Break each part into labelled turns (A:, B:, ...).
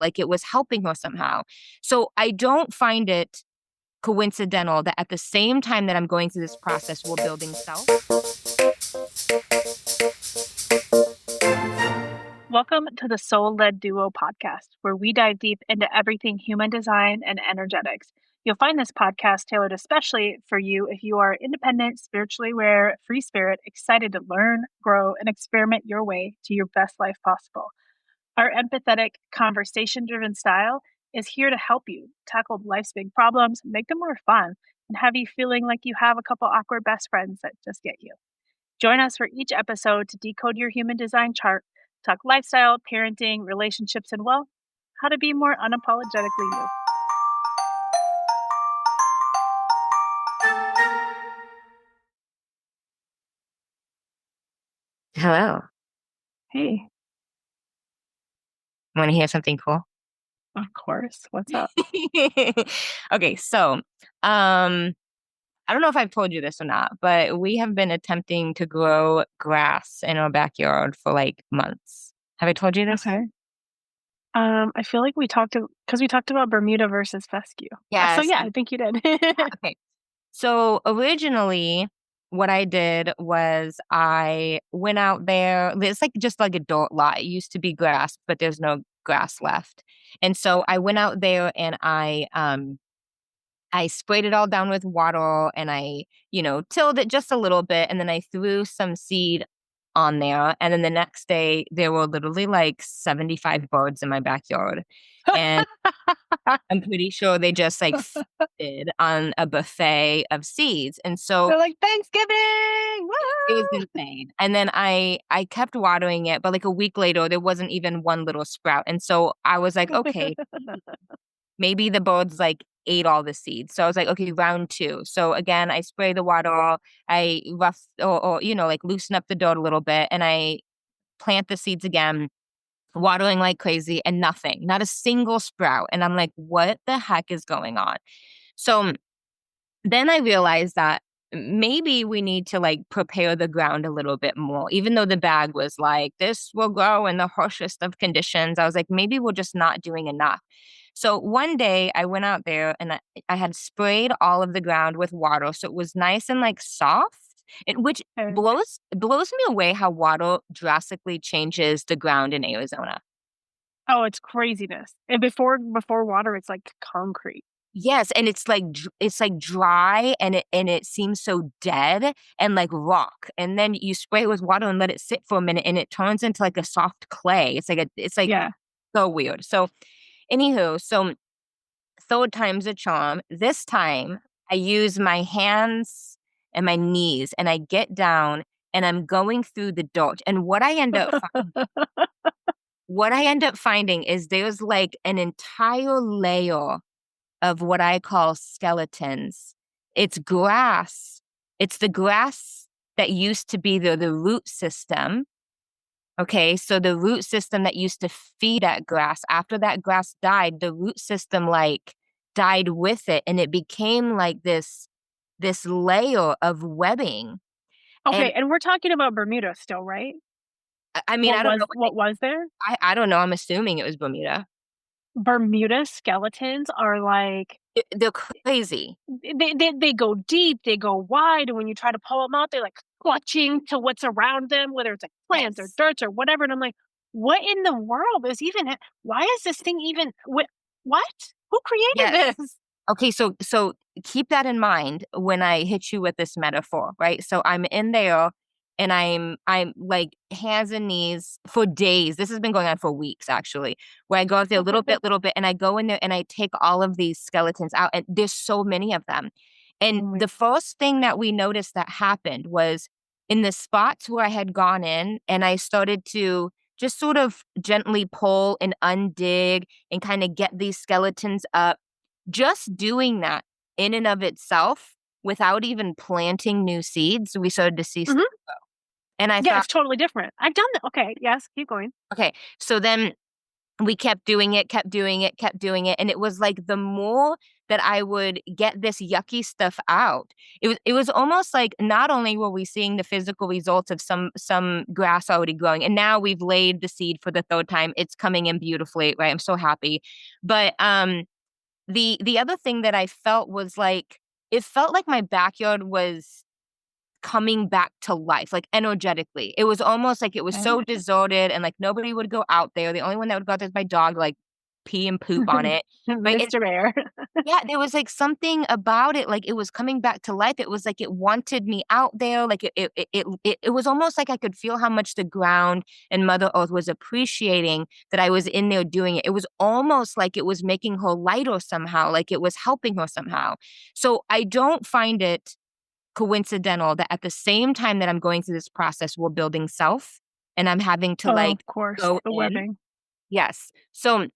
A: like it was helping her somehow. So I don't find it coincidental that at the same time that I'm going through this process, we're building self.
B: Welcome to the Soul Led Duo podcast, where we dive deep into everything human design and energetics. You'll find this podcast tailored especially for you if you are independent, spiritually aware, free spirit, excited to learn, grow, and experiment your way to your best life possible. Our empathetic, conversation driven style is here to help you tackle life's big problems, make them more fun, and have you feeling like you have a couple awkward best friends that just get you. Join us for each episode to decode your human design chart, talk lifestyle, parenting, relationships, and well, how to be more unapologetically you.
A: Hello.
B: Hey,
A: Want to hear something cool?
B: of course. What's up?
A: Okay, so I don't know if I've told you this or not, but we have been attempting to grow grass in our backyard for like months. Have I told you this?
B: Okay. I feel like we talked about Bermuda versus fescue. So
A: Yes.
B: yeah, I think you did.
A: Okay. So originally, what I did was I went out there. It's like just like a dirt lot. It used to be grass, but there's no grass left. And so I went out there and I sprayed it all down with water and I, tilled it just a little bit. And then I threw some seed on there. And then the next day, there were literally like 75 birds in my backyard. And I'm pretty sure they just like feasted on a buffet of seeds. And so
B: They're like Thanksgiving.
A: it was
B: Woo!
A: insane. And then I kept watering it, but like a week later, there wasn't even one little sprout. And so I was like, okay, maybe the birds like ate all the seeds. So I was like, okay, round two. So again, I spray the water, I rough or like loosen up the dirt a little bit, and I plant the seeds again, watering like crazy, and nothing, not a single sprout. And I'm like, what the heck is going on? So then I realized that maybe we need to like prepare the ground a little bit more. Even though the bag was like, this will grow in the harshest of conditions, I was like, maybe we're just not doing enough. So one day I went out there and I had sprayed all of the ground with water. So it was nice and like soft. Which
B: Okay.
A: blows me away how water drastically changes the ground in Arizona.
B: Oh, it's craziness. And before water, it's like concrete.
A: Yes, and it's like dry and it seems so dead and like rock. And then you spray it with water and let it sit for a minute and it turns into like a soft clay. It's like
B: Yeah.
A: so weird. So anywho, so third time's a charm. This time I use my hands and my knees and I get down and I'm going through the dirt. And what I end up finding is there's like an entire layer of what I call skeletons. It's grass. It's the grass that used to be the root system. Okay, so the root system that used to feed that grass, after that grass died, the root system like died with it and it became like this layer of webbing.
B: Okay,
A: And
B: and we're talking about Bermuda still, right?
A: I mean, I don't know.
B: What was there?
A: I don't know. I'm assuming it was Bermuda.
B: Bermuda skeletons are like
A: They're crazy.
B: they go deep, they go wide, and when you try to pull them out, they're like clutching to what's around them, whether it's like plants or
A: Yes.
B: dirt or whatever. And I'm like, what in the world is even? Why is this thing even? What? Who
A: Yes.
B: created this?
A: Okay, so keep that in mind when I hit you with this metaphor, right? So I'm in there and I'm like hands and knees for days. This has been going on for weeks actually, where I go out there little bit, and I go in there and I take all of these skeletons out, and there's so many of them. And
B: Oh my-
A: the first thing that we noticed that happened was in the spots where I had gone in and I started to just sort of gently pull and undig and kind of get these skeletons up. Just doing that in and of itself, without even planting new seeds, we started to see stuff
B: Mhm.
A: grow. And I
B: Yeah,
A: thought,
B: it's totally different. I've done that. Okay, yes, keep going.
A: okay, so then we kept doing it, kept doing it, kept doing it. And it was like the more that I would get this yucky stuff out. It was almost like not only were we seeing the physical results of some grass already growing, and now we've laid the seed for the third time. It's coming in beautifully, right? I'm so happy. But the other thing that I felt was like it felt like my backyard was coming back to life, like energetically. It was almost like it was
B: Okay.
A: so deserted and like nobody would go out there. The only one that would go out there is my dog, like pee and poop on it. Right.
B: Mr. Bear.
A: Yeah, there was like something about it, like it was coming back to life. It was like it wanted me out there. Like it was almost like I could feel how much the ground and Mother Earth was appreciating that I was in there doing it. It was almost like it was making her lighter somehow, like it was helping her somehow. So I don't find it coincidental that at the same time that I'm going through this process, we're building self and I'm having to
B: Oh,
A: like
B: of course,
A: go
B: the
A: in.
B: webbing.
A: Yes. So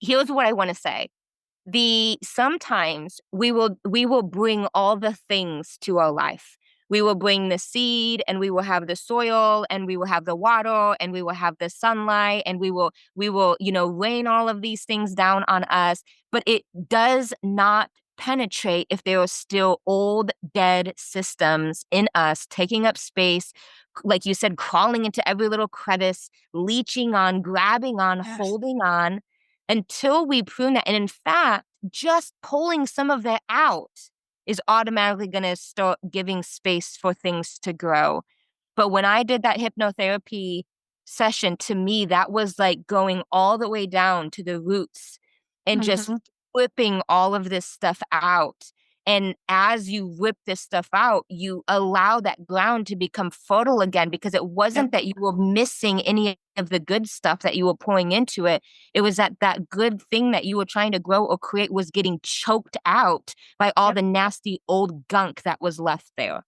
A: here's what I want to say. The sometimes we will bring all the things to our life. We will bring the seed and we will have the soil and we will have the water and we will have the sunlight and we will rain all of these things down on us, but it does not penetrate if there are still old dead systems in us taking up space, like you said, crawling into every little crevice, leeching on, grabbing on,
B: Yes.
A: holding on until we prune that. And in fact, just pulling some of that out is automatically going to start giving space for things to grow. But when I did that hypnotherapy session, to me, that was like going all the way down to the roots and just
B: Mhm.
A: whipping all of this stuff out. And as you whip this stuff out, you allow that ground to become fertile again because it
B: Yep.
A: wasn't that you were missing any of the good stuff that you were pouring into it. It was that that good thing that you were trying to grow or create was getting choked out by all
B: Yep.
A: the nasty old gunk that was left there.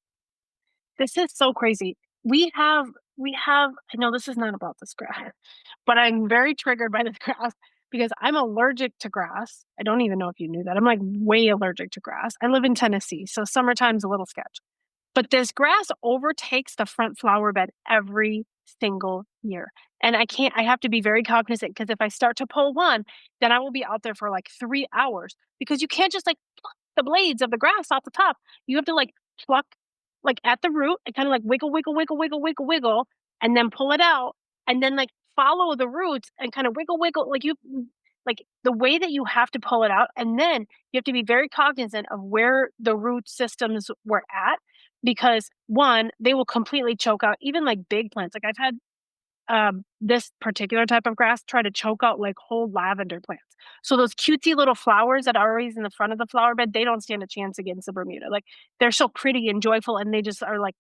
B: This is so crazy. We have I know this is not about this grass, but I'm very triggered by this grass because I'm allergic to grass. I don't even know if you knew that. I'm like way allergic to grass. I live in Tennessee, so summertime's a little sketch. But this grass overtakes the front flower bed every single year. And I have to be very cognizant because if I start to pull one, then I will be out there for like 3 hours because you can't just like pluck the blades of the grass off the top. You have to like pluck like at the root and kind of like wiggle, wiggle, wiggle, wiggle, wiggle, wiggle, and then pull it out and then like follow the roots and kind of wiggle, wiggle. Like the way that you have to pull it out. And then you have to be very cognizant of where the root systems were at because one, they will completely choke out even like big plants. Like I've had this particular type of grass try to choke out like whole lavender plants. So those cutesy little flowers that are always in the front of the flower bed, they don't stand a chance against the Bermuda. Like they're so pretty and joyful, and they just are like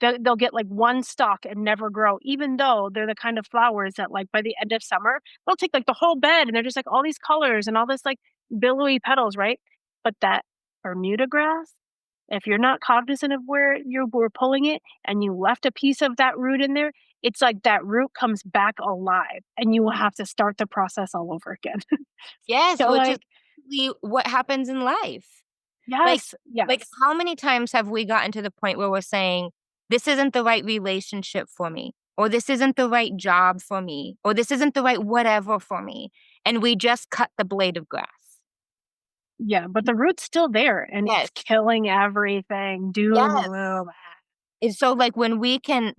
B: they'll get like one stalk and never grow, even though they're the kind of flowers that like by the end of summer they'll take like the whole bed, and they're just like all these colors and all this like billowy petals, right? But that Bermuda grass, if you're not cognizant of where you were pulling it and you left a piece of that root in there, it's like that root comes back alive and you will have to start the process all over again.
A: Yes,
B: So,
A: which is
B: like
A: really what happens in life. Like
B: yes,
A: like
B: yes.
A: how many times have we gotten to the point where we're saying, "This isn't the right relationship for me," or "This isn't the right job for me," or "This isn't the right whatever for me," and we just cut the blade of grass.
B: Yeah, but the root's still there and it's
A: Yes.
B: killing everything. Doom,
A: Yes.
B: gloom.
A: And so, like, when we can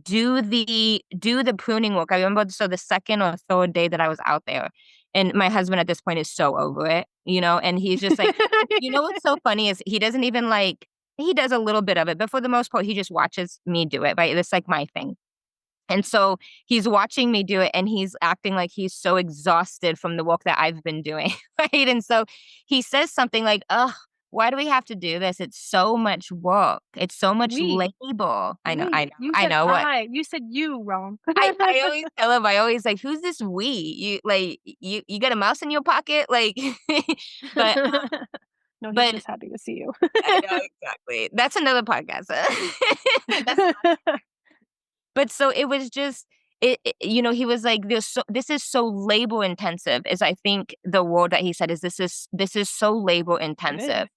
A: do the pruning work, I remember so the second or third day that I was out there, and my husband at this point is so over it, and he's just like, what's so funny is he doesn't even like he does a little bit of it, but for the most part, he just watches me do it, right? It's like my thing. And so he's watching me do it and he's acting like he's so exhausted from the work that I've been doing. Right. And so he says something like, "Oh, why do we have to do this? It's so much work. It's so much
B: We,
A: labor." I know, I
B: we.
A: know,
B: You
A: I
B: said
A: know what
B: you said you wrong.
A: I always tell him, I always like, who's this we? You got a mouse in your pocket? Like but
B: No, he's
A: but
B: just happy to see you.
A: I know exactly. That's another podcast. That's But so it was just he was like, this is so labor intensive," is I think the word that he said is this is so labor
B: It is.
A: intensive.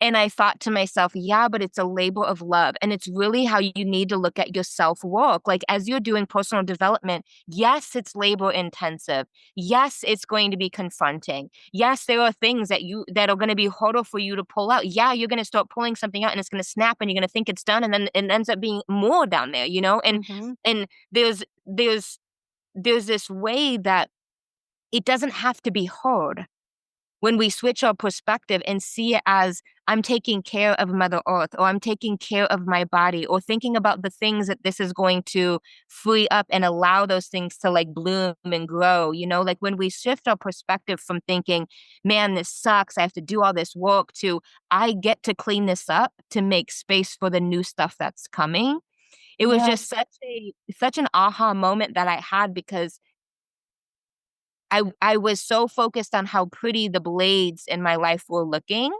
A: And I thought to myself, yeah, but it's a labor of love. And it's really how you need to look at your self work. Like as you're doing personal development, yes, it's labor intensive. Yes, it's going to be confronting. Yes, there are things that are going to be harder for you to pull out. Yeah, you're going to start pulling something out and it's going to snap and you're going to think it's done. And then it ends up being more down there, you know?
B: Mhm.
A: And there's this way that it doesn't have to be hard when we switch our perspective and see it as I'm taking care of Mother Earth or I'm taking care of my body or thinking about the things that this is going to free up and allow those things to like bloom and grow, you know, like when we shift our perspective from thinking, man, this sucks, I have to do all this work to I get to clean this up to make space for the new stuff that's coming. It was
B: Yeah.
A: just such an aha moment that I had because I was so focused on how pretty the blades in my life were looking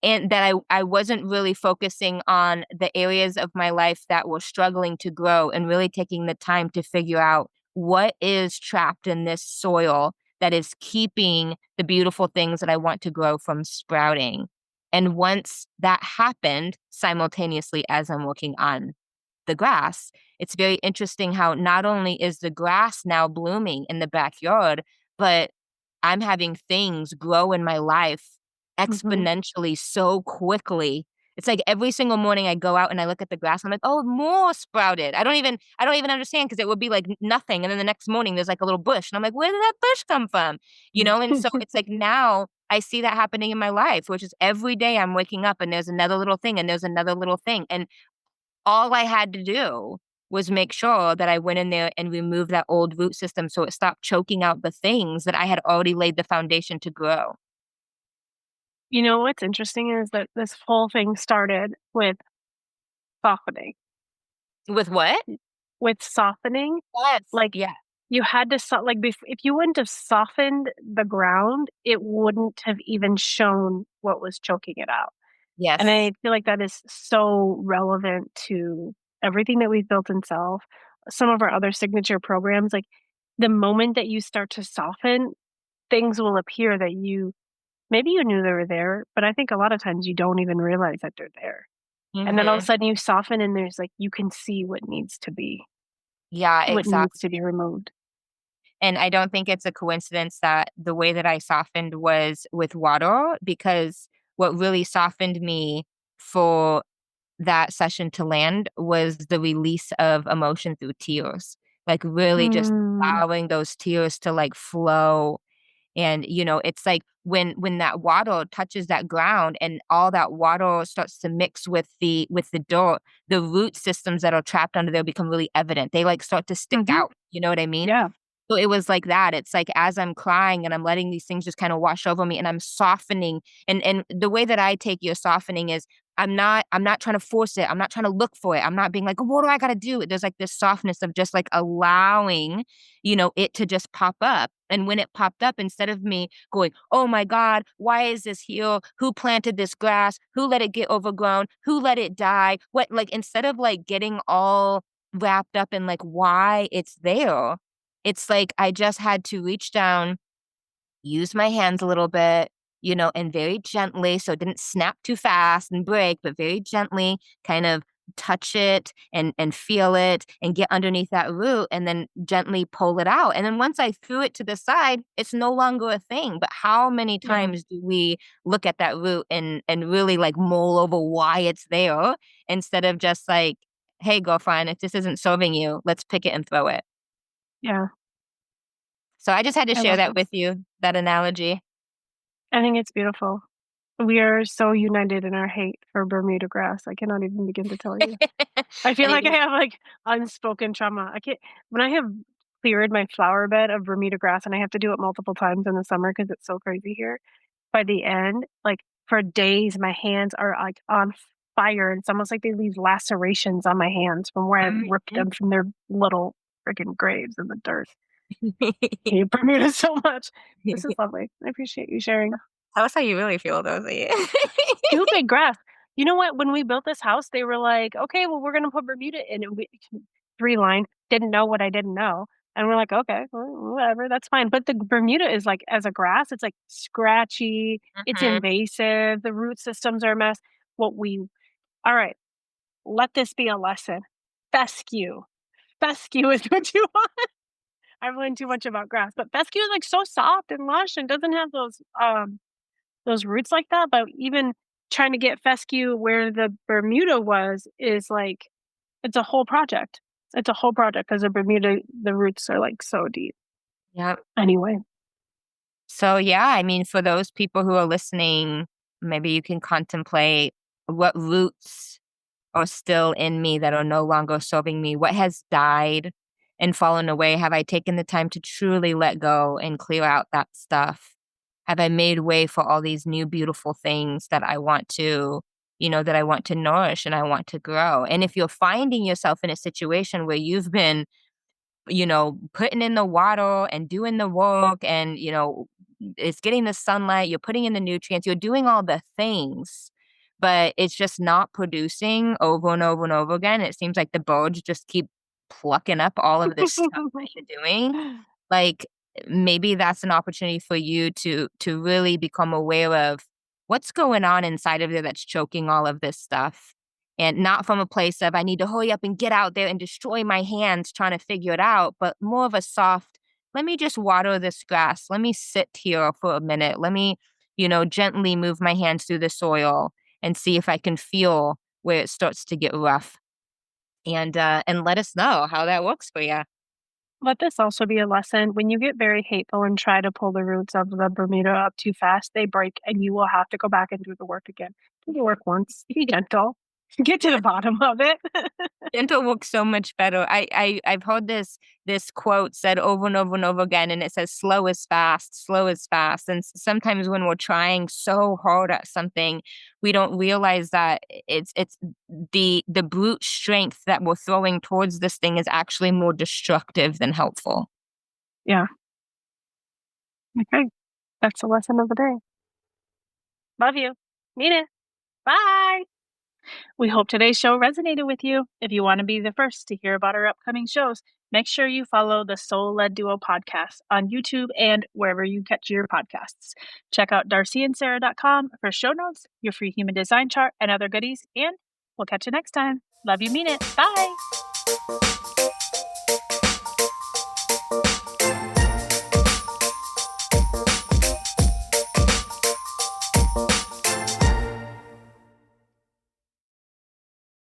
A: and that I wasn't really focusing on the areas of my life that were struggling to grow and really taking the time to figure out what is trapped in this soil that is keeping the beautiful things that I want to grow from sprouting. And once that happened, simultaneously as I'm working on the grass, it's very interesting how not only is the grass now blooming in the backyard, but I'm having things grow in my life
B: Mhm.
A: exponentially so quickly. It's like every single morning I go out and I look at the grass, I'm like, "Oh, more sprouted." I don't even understand because it would be like nothing, and then the next morning there's like a little bush, and I'm like, "Where did that bush come from?" You know, and so it's like now I see that happening in my life, which is every day I'm waking up and there's another little thing and there's another little thing, and all I had to do was make sure that I went in there and removed that old root system so it stopped choking out the things that I had already laid the foundation to grow.
B: You know what's interesting is that this whole thing started with softening.
A: With what?
B: With softening,
A: Yes.
B: like,
A: Yeah.
B: you had to like, if you wouldn't have softened the ground, it wouldn't have even shown what was choking it out. And
A: Yes.
B: I feel like that is so relevant to everything that we've built in self. Some of our other signature programs, like, the moment that you start to soften, things will appear that you maybe you knew they were there, but I think a lot of times you don't even realize that they're there. And then all of a
A: Mhm.
B: sudden you soften and there's like you can see
A: Yeah,
B: what needs to
A: exactly.
B: be removed.
A: And I don't think it's a coincidence that the way that I softened was with water because what really softened me for that session to land was the release of emotion through tears. Like really just
B: Mm,
A: allowing those tears to like flow. And, you know, it's like when that water touches that ground and all that water starts to mix with the dirt, the root systems that are trapped under there become really evident. They like start to stick
B: mhm,
A: out. You know what I mean?
B: yeah,
A: So it was like that. It's like as I'm crying and I'm letting these things just kind of wash over me and I'm softening and the way that I take your softening is I'm not trying to force it. I'm not trying to look for it. I'm not being like, "What do I got to do?" There's like this softness of just like allowing, you know, it to just pop up. And when it popped up, instead of me going, "Oh my God, why is this here? Who planted this grass? Who let it get overgrown? Who let it die?" What like instead of like getting all wrapped up in like why it's there, it's like I just had to reach down, use my hands a little bit, you know, and very gently, so it didn't snap too fast and break, but very gently kind of touch it and feel it and get underneath that root and then gently pull it out. And then once I threw it to the side, it's no longer a thing. But how many
B: yeah,
A: times do we look at that root and really like mull over why it's there instead of just like, hey girlfriend, if this isn't serving you, let's pick it and throw it.
B: yeah,
A: So I just had to
B: I
A: share
B: love
A: that
B: this.
A: with you, that analogy.
B: I think it's beautiful. We are so united in our hate for Bermuda grass. I cannot even begin to tell you. I feel
A: And
B: like I
A: even
B: have, like, unspoken trauma. I can't when I have cleared my flower bed of Bermuda grass, and I have to do it multiple times in the summer because it's so crazy here, by the end, like, for days, my hands are, like, on fire, and it's almost like they leave lacerations on my hands from where I've ripped
A: Mhm.
B: them from their little freaking graves in the dirt. I hate Bermuda so much. This is lovely. I appreciate you sharing.
A: Tell us how you really feel, Rosie.
B: 2 big grass. You know what? When we built this house, they were like, "Okay, well, we're gonna put Bermuda in," and we 3 line, didn't know what I didn't know. And we're like, "Okay, whatever, that's fine." But the Bermuda is like as a grass, it's like scratchy, it's
A: Mhm.
B: invasive, the root systems are a mess. What we All right, let this be a lesson. Fescue. Fescue is what you want. I've learned too much about grass, but fescue is like so soft and lush and doesn't have those roots like that. But even trying to get fescue where the Bermuda was is like it's a whole project. It's a whole project because the Bermuda, the roots are like so deep.
A: Yep.
B: Anyway,
A: So, yeah, I mean, for those people who are listening, maybe you can contemplate what roots are still in me that are no longer serving me. What has died and fallen away? Have I taken the time to truly let go and clear out that stuff? Have I made way for all these new beautiful things that I want to, that I want to nourish and I want to grow? And if you're finding yourself in a situation where you've been putting in the water and doing the work and, it's getting the sunlight, you're putting in the nutrients, you're doing all the things, but it's just not producing over and over and over again. It seems like the birds just keep plucking up all of this stuff that you're doing. Like, maybe that's an opportunity for you to really become aware of what's going on inside of there that's choking all of this stuff. And not from a place of I need to hurry up and get out there and destroy my hands trying to figure it out, but more of a soft, let me just water this grass. Let me sit here for a minute. Let me, gently move my hands through the soil and see if I can feel where it starts to get rough. And let us know how that works for you.
B: let this also be a lesson. When you get very hateful and try to pull the roots of the Bermuda up too fast, they break and you will have to go back and do the work again. Do the work once. Be gentle. Get to the bottom of it.
A: Gentle works so much better. I've heard this quote said over and over and over again, and it says, "Slow is fast, slow is fast." And sometimes when we're trying so hard at something, we don't realize that it's the brute strength that we're throwing towards this thing is actually more destructive than helpful.
B: Yeah. Okay. That's the lesson of the day. Love you. Mean it. Bye. We hope today's show resonated with you. If you want to be the first to hear about our upcoming shows, make sure you follow the Soul Led Duo podcast on YouTube and wherever you catch your podcasts. Check out darcyandsarah.com for show notes, your free human design chart, and other goodies. And we'll catch you next time. Love you, mean it. Bye.